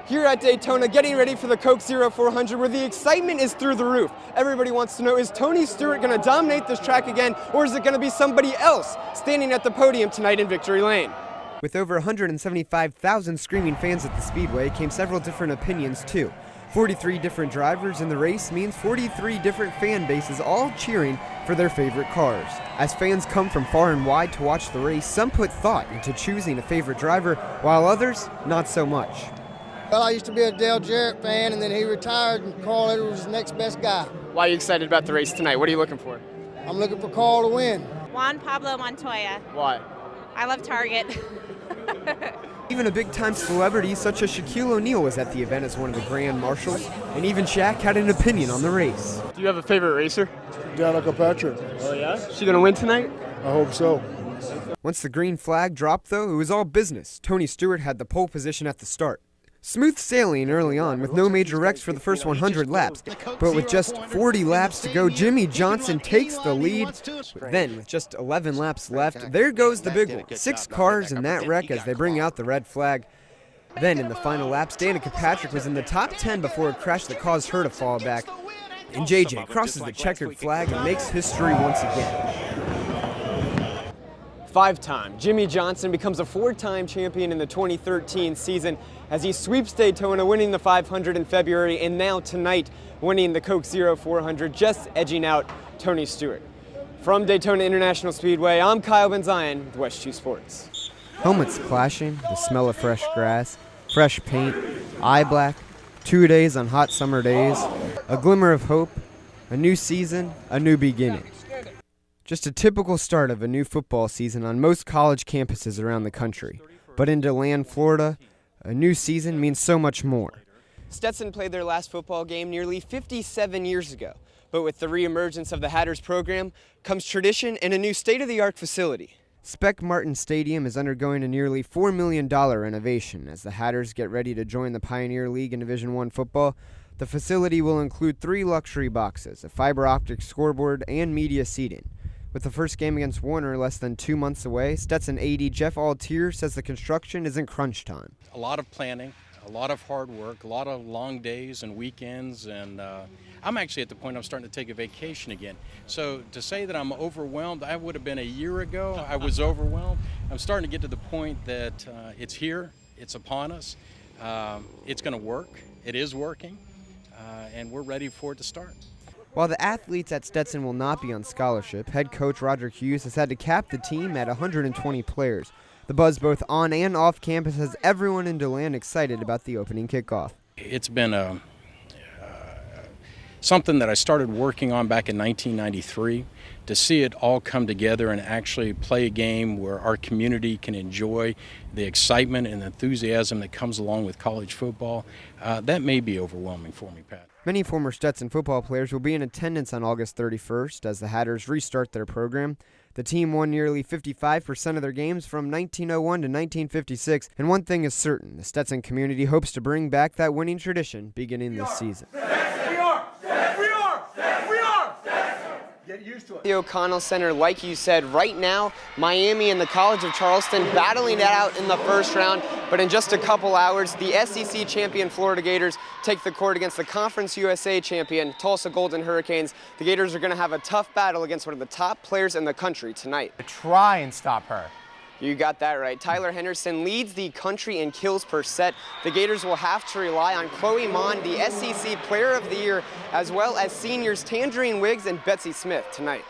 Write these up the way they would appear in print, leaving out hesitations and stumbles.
Here at Daytona, getting ready for the Coke Zero 400, where the excitement is through the roof. Everybody wants to know, is Tony Stewart going to dominate this track again, or is it going to be somebody else standing at the podium tonight in Victory Lane? With over 175,000 screaming fans at the Speedway came several different opinions too. 43 different drivers in the race means 43 different fan bases all cheering for their favorite cars. As fans come from far and wide to watch the race, some put thought into choosing a favorite driver, while others not so much. Well, I used to be a Dale Jarrett fan, and then he retired, and Carl Edwards was the next best guy. Why are you excited about the race tonight? What are you looking for? I'm looking for Carl to win. Juan Pablo Montoya. Why? I love Target. Even a big-time celebrity such as Shaquille O'Neal was at the event as one of the grand marshals, and even Shaq had an opinion on the race. Do you have a favorite racer? Danica Patrick. Oh yeah? Is she going to win tonight? I hope so. Once the green flag dropped, though, it was all business. Tony Stewart had the pole position at the start. Smooth sailing early on with no major wrecks for the first 100 laps, but with just 40 laps to go, Jimmie Johnson takes the lead. Then, with just 11 laps left, there goes the big one. 6 cars in that wreck as they bring out the red flag. Then, in the final laps, Danica Patrick was in the top 10 before a crash that caused her to fall back. And JJ crosses the checkered flag and makes history once again. 5-time Jimmie Johnson becomes a 4-time champion in the 2013 season as he sweeps Daytona, winning the 500 in February, and now tonight winning the Coke Zero 400, just edging out Tony Stewart. From Daytona International Speedway, I'm Kyle Benzion with West 2 Sports. Helmets clashing, the smell of fresh grass, fresh paint, eye black, 2 days on hot summer days, a glimmer of hope, a new season, a new beginning. Just a typical start of a new football season on most college campuses around the country. But in DeLand, Florida, a new season means so much more. Stetson played their last football game nearly 57 years ago. But with the reemergence of the Hatters program comes tradition and a new state-of-the-art facility. Spec Martin Stadium is undergoing a nearly $4 million renovation as the Hatters get ready to join the Pioneer League in Division I football. The facility will include 3 luxury boxes, a fiber optic scoreboard, and media seating. With the first game against Warner less than 2 months away, Stetson AD Jeff Altier says the construction is in crunch time. A lot of planning, a lot of hard work, a lot of long days and weekends, and I'm actually at the point I'm starting to take a vacation again. So to say that I'm overwhelmed, I would have been a year ago. I was overwhelmed. I'm starting to get to the point that it's here, it's upon us, it's going to work, it is working, and we're ready for it to start. While the athletes at Stetson will not be on scholarship, head coach Roger Hughes has had to cap the team at 120 players. The buzz both on and off campus has everyone in DeLand excited about the opening kickoff. It's been something that I started working on back in 1993. To see it all come together and actually play a game where our community can enjoy the excitement and enthusiasm that comes along with college football, that may be overwhelming for me, Pat. Many former Stetson football players will be in attendance on August 31st as the Hatters restart their program. The team won nearly 55% of their games from 1901 to 1956, and one thing is certain, the Stetson community hopes to bring back that winning tradition beginning this season. Get used to it. The O'Connell Center, like you said, right now, Miami and the College of Charleston battling it out in the first round, but in just a couple hours, the SEC champion Florida Gators take the court against the Conference USA champion Tulsa Golden Hurricanes. The Gators are going to have a tough battle against one of the top players in the country tonight. Try and stop her. You got that right. Tyler Henderson leads the country in kills per set. The Gators will have to rely on Chloe Mon, the SEC Player of the Year, as well as seniors Tangerine Wiggs and Betsy Smith tonight.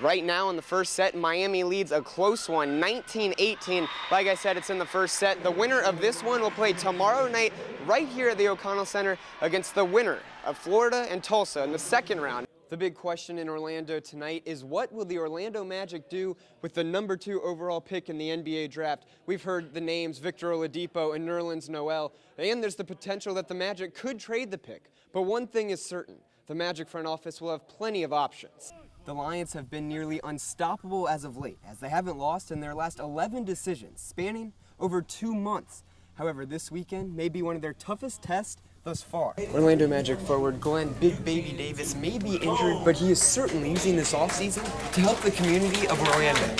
Right now in the first set, Miami leads a close one, 19-18. Like I said, it's in the first set. The winner of this one will play tomorrow night right here at the O'Connell Center against the winner of Florida and Tulsa in the second round. The big question in Orlando tonight is what will the Orlando Magic do with the number 2 overall pick in the NBA draft? We've heard the names Victor Oladipo and Nerlens Noel, and there's the potential that the Magic could trade the pick. But one thing is certain, the Magic front office will have plenty of options. The Lions have been nearly unstoppable as of late, as they haven't lost in their last 11 decisions, spanning over 2 months. However, this weekend may be one of their toughest tests thus far. Orlando Magic forward Glenn Big Baby Davis may be injured, but he is certainly using this offseason to help the community of Orlando.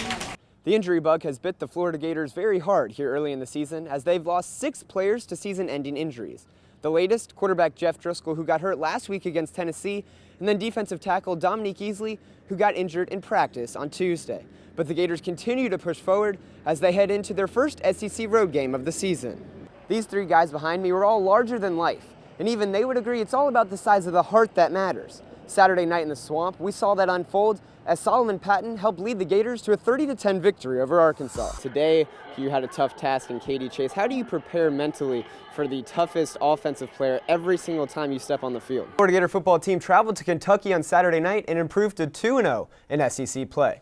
The injury bug has bit the Florida Gators very hard here early in the season as they've lost 6 players to season-ending injuries. The latest, quarterback Jeff Driscoll, who got hurt last week against Tennessee, and then defensive tackle Dominique Easley, who got injured in practice on Tuesday. But the Gators continue to push forward as they head into their first SEC road game of the season. These 3 guys behind me were all larger than life, and even they would agree it's all about the size of the heart that matters. Saturday night in the Swamp, we saw that unfold as Solomon Patton helped lead the Gators to a 30-10 victory over Arkansas. Today, you had a tough task in Katie Chase. How do you prepare mentally for the toughest offensive player every single time you step on the field? The Florida Gator football team traveled to Kentucky on Saturday night and improved to 2-0 in SEC play.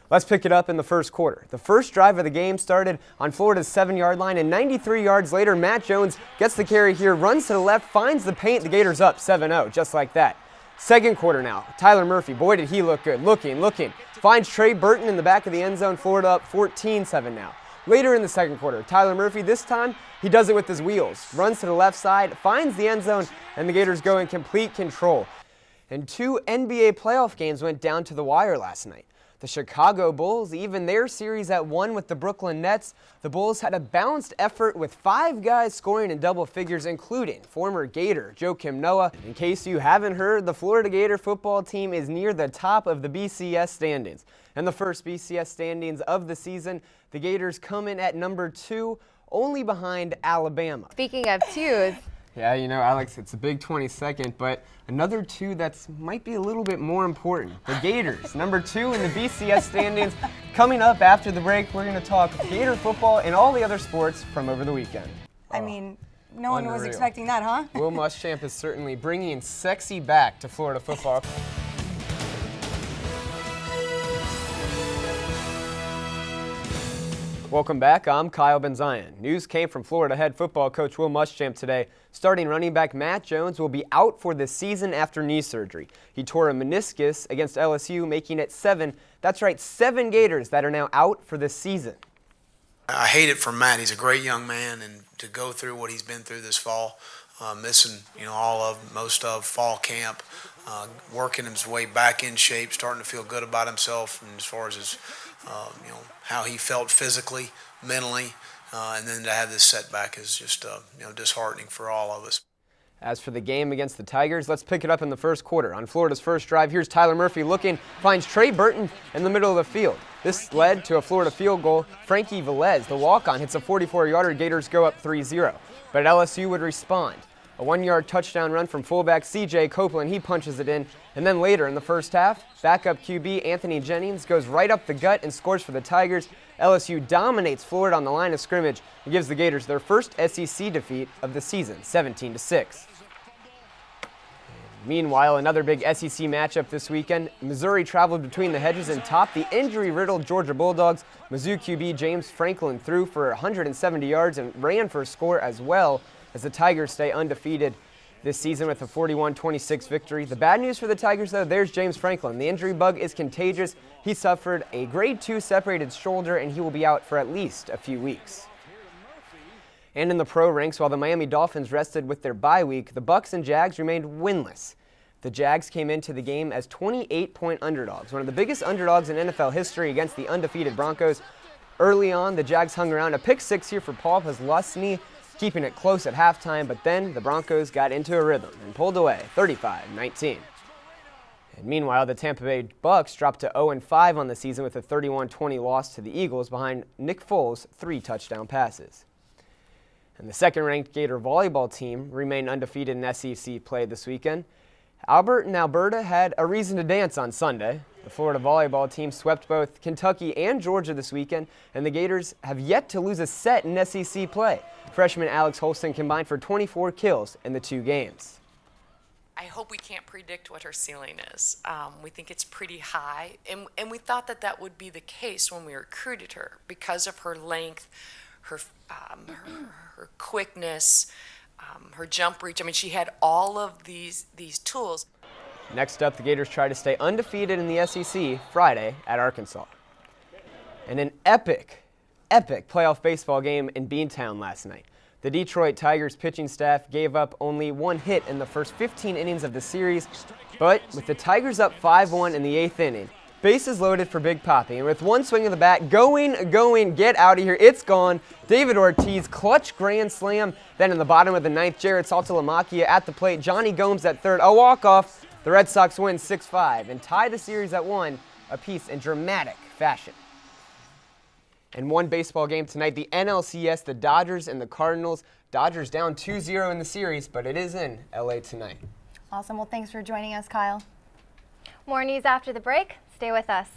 Let's pick it up in the first quarter. The first drive of the game started on Florida's 7-yard line, and 93 yards later, Matt Jones gets the carry here, runs to the left, finds the paint, the Gators up 7-0, just like that. Second quarter now, Tyler Murphy, boy did he look good, looking, finds Trey Burton in the back of the end zone, Florida up 14-7 now. Later in the second quarter, Tyler Murphy, this time, he does it with his wheels, runs to the left side, finds the end zone, and the Gators go in complete control. And 2 NBA playoff games went down to the wire last night. The Chicago Bulls, even their series at 1 with the Brooklyn Nets, the Bulls had a balanced effort with 5 guys scoring in double figures, including former Gator Joakim Noah. In case you haven't heard, the Florida Gator football team is near the top of the BCS standings. And the first BCS standings of the season, the Gators come in at number 2, only behind Alabama. Speaking of 2s, yeah, you know, Alex, it's a big 22nd, but another 2 that's might be a little bit more important. The Gators, number 2 in the BCS standings. Coming up after the break, we're going to talk Gator football and all the other sports from over the weekend. I mean, no one was Unreal. expecting that, huh? Will Muschamp is certainly bringing sexy back to Florida football. Welcome back. I'm Kyle Benzion. News came from Florida head football coach Will Muschamp today. Starting running back Matt Jones will be out for the season after knee surgery. He tore a meniscus against LSU, making it 7. That's right, 7 Gators that are now out for the season. I hate it for Matt. He's a great young man, and to go through what he's been through this fall, missing most of fall camp, working his way back in shape, starting to feel good about himself, and as far as his how he felt physically, mentally, and then to have this setback is just disheartening for all of us. As for the game against the Tigers, let's pick it up in the first quarter. On Florida's first drive, here's Tyler Murphy looking, finds Trey Burton in the middle of the field. This led to a Florida field goal. Frankie Velez, the walk-on, hits a 44-yarder. Gators go up 3-0. But LSU would respond. A 1-yard touchdown run from fullback C.J. Copeland. He punches it in. And then later in the first half, backup QB Anthony Jennings goes right up the gut and scores for the Tigers. LSU dominates Florida on the line of scrimmage and gives the Gators their first SEC defeat of the season, 17-6. Meanwhile, another big SEC matchup this weekend. Missouri traveled between the hedges and topped the injury-riddled Georgia Bulldogs. Mizzou QB James Franklin threw for 170 yards and ran for a score as well, as the Tigers stay undefeated this season with a 41-26 victory. The bad news for the Tigers, though, there's James Franklin. The injury bug is contagious. He suffered a grade 2 separated shoulder, and he will be out for at least a few weeks. And in the pro ranks, while the Miami Dolphins rested with their bye week, the Bucs and Jags remained winless. The Jags came into the game as 28-point underdogs, one of the biggest underdogs in NFL history against the undefeated Broncos. Early on, the Jags hung around. A pick 6 here for Paul Posluszny, keeping it close at halftime, but then the Broncos got into a rhythm and pulled away 35-19. And meanwhile, the Tampa Bay Bucs dropped to 0-5 on the season with a 31-20 loss to the Eagles behind Nick Foles' 3 touchdown passes. And the second-ranked Gator volleyball team remained undefeated in SEC play this weekend. Albert and Alberta had a reason to dance on Sunday. The Florida volleyball team swept both Kentucky and Georgia this weekend, and the Gators have yet to lose a set in SEC play. Freshman Alex Holston combined for 24 kills in the 2 games. I hope we can't predict what her ceiling is. We think it's pretty high, and we thought that would be the case when we recruited her because of her length, her quickness, her jump reach. I mean, she had all of these tools. Next up, the Gators try to stay undefeated in the SEC Friday at Arkansas. And an epic playoff baseball game in Beantown last night. The Detroit Tigers pitching staff gave up only 1 hit in the first 15 innings of the series, but with the Tigers up 5-1 in the 8th inning, Bases loaded for Big Papi, and with one swing of the bat, going, get out of here, it's gone. David Ortiz, clutch grand slam. Then in the bottom of the ninth, Jared Saltalamacchia at the plate, Johnny Gomes at third, a walk-off. The Red Sox win 6-5 and tie the series at 1 apiece in dramatic fashion. In one baseball game tonight, the NLCS, the Dodgers and the Cardinals. Dodgers down 2-0 in the series, but it is in LA tonight. Awesome. Well, thanks for joining us, Kyle. More news after the break. Stay with us.